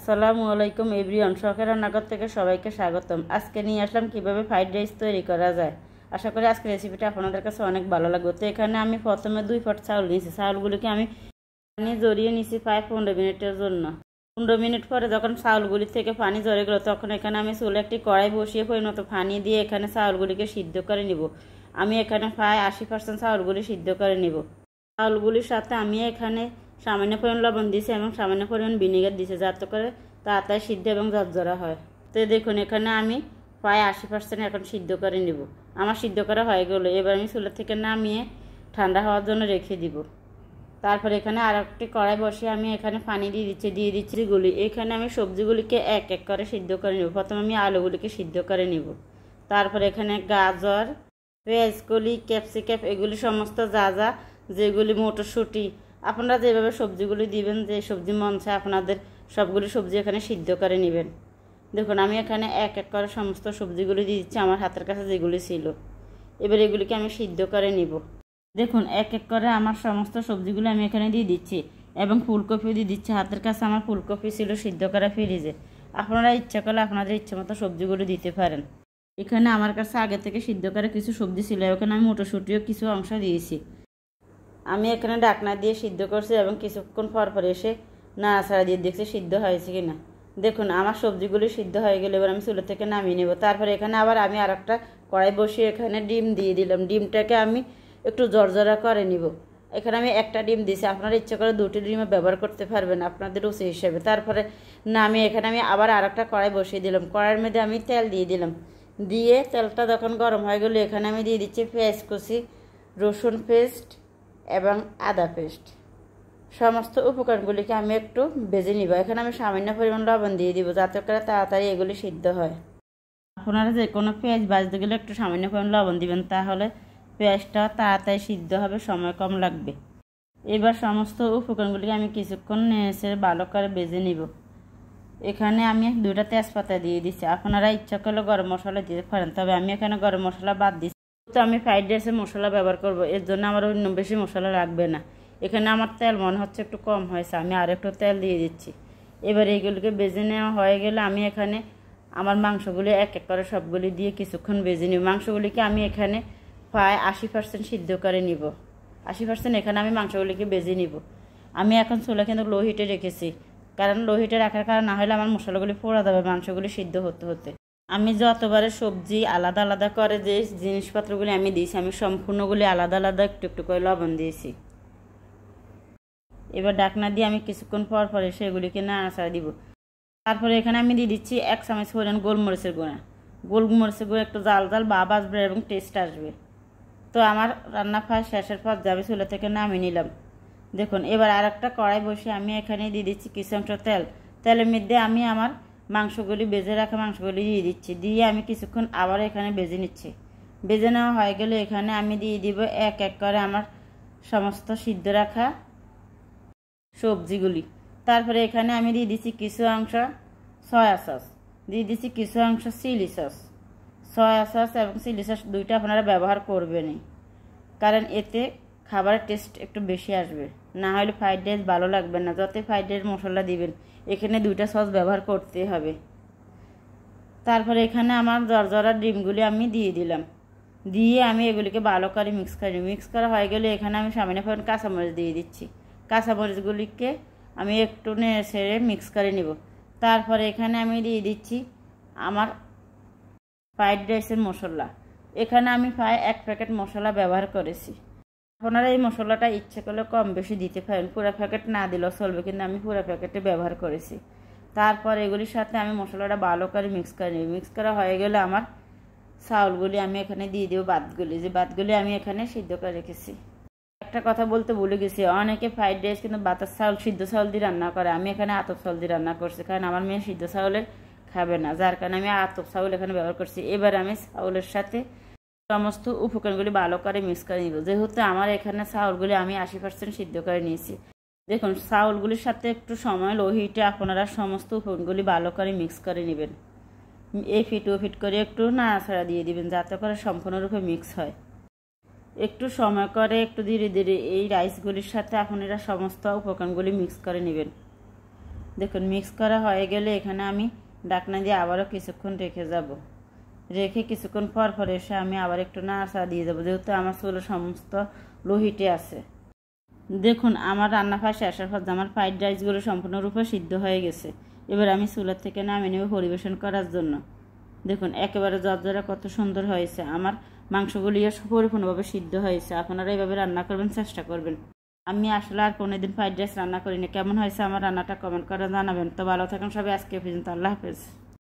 আসসালামু আলাইকুম এভরিওয়ান, শখের রান্নাঘর থেকে সবাইকে স্বাগতম। আজকে নিয়ে আসলাম কিভাবে ফ্রাইড রাইস তৈরি করা যায়। আশা করি আজকের রেসিপিটা আপনাদের কাছে অনেক ভালো লাগবে। তো এখানে আমি প্রথমে 2 পট চাউল নিয়েছি। চাউলগুলিকে আমি পানি জড়িয়ে নিয়েছি প্রায় 15 মিনিটের জন্য। 15 মিনিট পরে যখন চাউলগুলি থেকে পানি ঝরে গেল, তখন এখানে আমি চুলে একটি কড়াই বসিয়ে পরিণত পানি দিয়ে এখানে চাউলগুলিকে সিদ্ধ করে নিব। আমি এখানে প্রায় 80% চাউলগুলি সিদ্ধ করে নিব। চাউলগুলির সাথে আমি এখানে সামান্য পরিমাণ লবণ দিয়েছি এবং সামান্য পরিমাণ ভিনেগার দিয়েছি, যাতে করে তাড়াতাড়ি সিদ্ধ এবং ঝরঝরা হয়। তো দেখুন এখানে আমি প্রায় 80% এখন সিদ্ধ করে নিব। আমার সিদ্ধ করা হয়ে গেল। এবার আমি চুলা থেকে নামিয়ে ঠান্ডা হওয়ার জন্য রেখে দিব। তারপর এখানে আর একটি কড়াই বসিয়ে আমি এখানে পানি দিয়ে দিচ্ছি গুলি। এখানে আমি সবজিগুলিকে এক এক করে সিদ্ধ করে নেব। প্রথমে আমি আলুগুলিকে সিদ্ধ করে নিব। তারপর এখানে গাজর, পেঁয়াজকলি, ক্যাপসিকাম এগুলি সমস্ত যা যেগুলি মটরশুঁটি, আপনারা যেভাবে সবজিগুলি দিবেন, যে সবজি মন চায় আপনাদের সবগুলি সবজি এখানে সিদ্ধ করে নেবেন। দেখুন আমি এখানে এক এক করে সমস্ত সবজিগুলি দিয়ে দিচ্ছি আমার হাতের কাছে যেগুলি ছিল। এবার এগুলিকে আমি সিদ্ধ করে নিব। দেখুন এক এক করে আমার সমস্ত সবজিগুলো আমি এখানে দিয়ে দিচ্ছি এবং ফুলকপিও দিয়ে দিচ্ছি। হাতের কাছে আমার ফুলকপি ছিল সিদ্ধ করা ফ্রিজে। আপনারা ইচ্ছা করলে আপনাদের ইচ্ছা মতো সবজিগুলো দিতে পারেন। এখানে আমার কাছে আগে থেকে সিদ্ধ করে কিছু সবজি ছিল, এখানে আমি মটরশুঁটিও কিছু অংশ দিয়েছি। আমি এখানে ঢাকনা দিয়ে সিদ্ধ করছি এবং কিছুক্ষণ পর এসে নাড়াচাড়া দিয়ে দেখছি সিদ্ধ হয়েছে কিনা। দেখুন আমার সবজিগুলি সিদ্ধ হয়ে গেলে এবার আমি চুলা থেকে নামিয়ে নেব। তারপরে এখানে আবার আমি আর একটা কড়াই বসিয়ে এখানে ডিম দিয়ে দিলাম। ডিমটাকে আমি একটু জর্জরা করে নিব। এখানে আমি একটা ডিম দিয়েছি, আপনারা ইচ্ছা করে 2টি ডিমও ব্যবহার করতে পারবেন আপনাদের রুচি হিসেবে। তারপরে নামিয়ে এখানে আমি আবার আর একটা কড়াই বসিয়ে দিলাম। কড়াইয়ের মধ্যে আমি তেল দিয়ে দিলাম। দিয়ে তেলটা যখন গরম হয়ে গেলো, এখানে আমি দিয়ে দিচ্ছি পেঁয়াজ কুচি, রসুন পেস্ট এবং আদা পেস্ট। সমস্ত উপকরণগুলিকে আমি একটু ভেজে নিব। এখানে আমি সামান্য পরিমাণ লবণ দিয়ে দিব, যাতে করে তাড়াতাড়ি এগুলি সিদ্ধ হয়। আপনারা যে কোনো পেঁয়াজ ভাজতে গেলে একটু সামান্য পরিমাণ লবণ দিবেন, তাহলে পেঁয়াজটা তাড়াতাড়ি সিদ্ধ হবে, সময় কম লাগবে। এবার সমস্ত উপকরণগুলিকে আমি কিছুক্ষণ নেড়ে ভালো করে ভেজে নিব। এখানে আমি 2টা তেজপাতা দিয়ে দিচ্ছি। আপনারা ইচ্ছা করলে গরম মশলা দিতে পারেন, তবে আমি এখানে গরম মশলা বাদ দিচ্ছি। তো আমি ফ্রাইড রাইসে মশলা ব্যবহার করব, এর জন্য আমার অন্য বেশি মশলা লাগবে না। এখানে আমার তেল মনে হচ্ছে একটু কম হয়েছে, আমি আর একটু তেল দিয়ে দিচ্ছি। এবার এইগুলিকে ভেজে নেওয়া হয়ে গেলে আমি এখানে আমার মাংসগুলি এক এক করে সবগুলি দিয়ে কিছুক্ষণ ভেজে নিব। মাংসগুলিকে আমি এখানে প্রায় 80% সিদ্ধ করে নিব। 80% এখানে আমি মাংসগুলিকে ভেজে নিব। আমি এখন চুলা কিন্তু লো হিটে রেখেছি, কারণ লো হিটে রাখার কারণ না হলে আমার মশলাগুলি পোড়া যাবে মাংসগুলি সিদ্ধ হতে হতে। আমি যতবারে সবজি আলাদা আলাদা করে যে জিনিসপত্রগুলি আমি দিয়েছি, আমি সম্পূর্ণগুলি আলাদা আলাদা একটু একটু করে লবণ দিয়েছি। এবার ঢাকনা দিয়ে আমি কিছুক্ষণ পর এসে এগুলিকে নাড়াচাড়া দিব। তারপরে এখানে আমি দিয়ে দিচ্ছি 1 চামচ পরিমাণ গোলমরিচের গুঁড়া। গোলমরিচের গুঁড়া একটু জাল ভাব আসবে এবং টেস্ট আসবে। তো আমার রান্না প্রায় শেষের পর যাবে, চুলা থেকে নামিয়ে নিলাম। দেখুন এবার আর একটা কড়াই বসে আমি এখানে দিয়ে দিচ্ছি কিছু অংশ তেল। তেলের মধ্যে আমি আমার মাংসগুলি ভেজে রাখা মাংসগুলি দিয়ে দিচ্ছি। দিয়ে আমি কিছুক্ষণ আবার এখানে ভেজে নিচ্ছি। ভেজে নেওয়া হয়ে গেলে এখানে আমি দিয়ে দিব এক এক করে আমার সমস্ত সিদ্ধ রাখা সবজিগুলি। তারপরে এখানে আমি দিয়ে দিচ্ছি কিছু অংশ সয়া সস, দিয়ে দিচ্ছি কিছু অংশ চিলি সস। সয়া সস এবং চিলি সস দুইটা আপনারা ব্যবহার করবেনই, কারণ এতে খাবারের টেস্ট একটু বেশি আসবে, না হলে ফ্রাইড রাইস ভালো লাগবে না। যতই ফ্রাইড রাইস মশলা দিবেন এখানে 2টা সস ব্যবহার করতে হবে। তারপরে এখানে আমার জর্জরা ডিমগুলি আমি দিয়ে দিলাম। দিয়ে আমি এগুলিকে ভালো করে মিক্স করা হয়ে গেলে এখানে আমি সামান্য পরিমাণ কাঁচামরিচ দিয়ে দিচ্ছি। কাঁচামরিচগুলিকে আমি একটু নেড়ে মিক্স করে নিব। তারপরে এখানে আমি দিয়ে দিচ্ছি আমার ফ্রাইড রাইসের মশলা। এখানে আমি প্রায় 1 প্যাকেট মশলা ব্যবহার করেছি। আপনারা এই মশলাটা ইচ্ছে করলে কম বেশি দিতে পারেন, পুরো প্যাকেট না দিলেও চলবে, কিন্তু আমি পুরো প্যাকেটে ব্যবহার করেছি। তারপর এগুলির সাথে আমি মশলাটা ভালো করে মিক্স করে নিব। মিক্স করা হয়ে গেলে আমার চাউলগুলি আমি এখানে দিয়ে দেবো, ভাতগুলি আমি এখানে সিদ্ধ করে রেখেছি। একটা কথা বলতে ভুলে গেছি, অনেকে ফ্রাইড রাইস কিন্তু বাতাস চাউল সিদ্ধ চাউল দিয়ে রান্না করে। আমি এখানে আতপ চাউল দিয়ে রান্না করছি, কারণ আমার মেয়ে সিদ্ধ চাউলের খাবে না, যার কারণে আমি আতপ চাউল এখানে ব্যবহার করছি। এবার আমি চাউলের সাথে সমস্ত উপকরণগুলি ভালো করে মিক্স করে নিব। যেহেতু আমার এখানে চাউলগুলি আমি 80% সিদ্ধ করে নিয়েছি। দেখুন চাউলগুলির সাথে একটু সময় লো হিটে আপনারা সমস্ত উপকরণগুলি ভালো করে মিক্স করে নেবেন। এই ফিট ও ফিট করে একটু নাড়াচাড়া দিয়ে দিবেন, যাতে করে সম্পূর্ণরূপে মিক্স হয়। একটু সময় করে একটু ধীরে ধীরে এই রাইসগুলির সাথে আপনারা সমস্ত উপকরণগুলি মিক্স করে নেবেন। দেখুন মিক্স করা হয়ে গেলে এখানে আমি ঢাকনা দিয়ে আবারও কিছুক্ষণ রেখে যাব। রেখে কিছুক্ষণ পর পর এসে আমি আবার একটু নাড়াচাড়া দিয়ে দেবো, যেহেতু আমার চুলে সমস্ত লো হিটে আছে। দেখুন আমার রান্না প্রায় শেষের পর আমার ফ্রাইড রাইসগুলো সম্পূর্ণরূপে সিদ্ধ হয়ে গেছে। এবার আমি চুলার থেকে নামিয়ে নেব পরিবেশন করার জন্য। দেখুন একেবারে জর্জরা কত সুন্দর হয়েছে, আমার মাংসগুলিও পরিপূর্ণভাবে সিদ্ধ হয়েছে। আপনারা এইভাবে রান্না করবেন, চেষ্টা করবেন। আমি আসলে আর কোনোদিন ফ্রাইড রাইস রান্না করিনি। কেমন হয়েছে আমার রান্নাটা কমেন্ট করে জানাবেন। তো ভালো থাকুন সবাই, আজকে পর্যন্ত, আল্লাহ হাফেজ।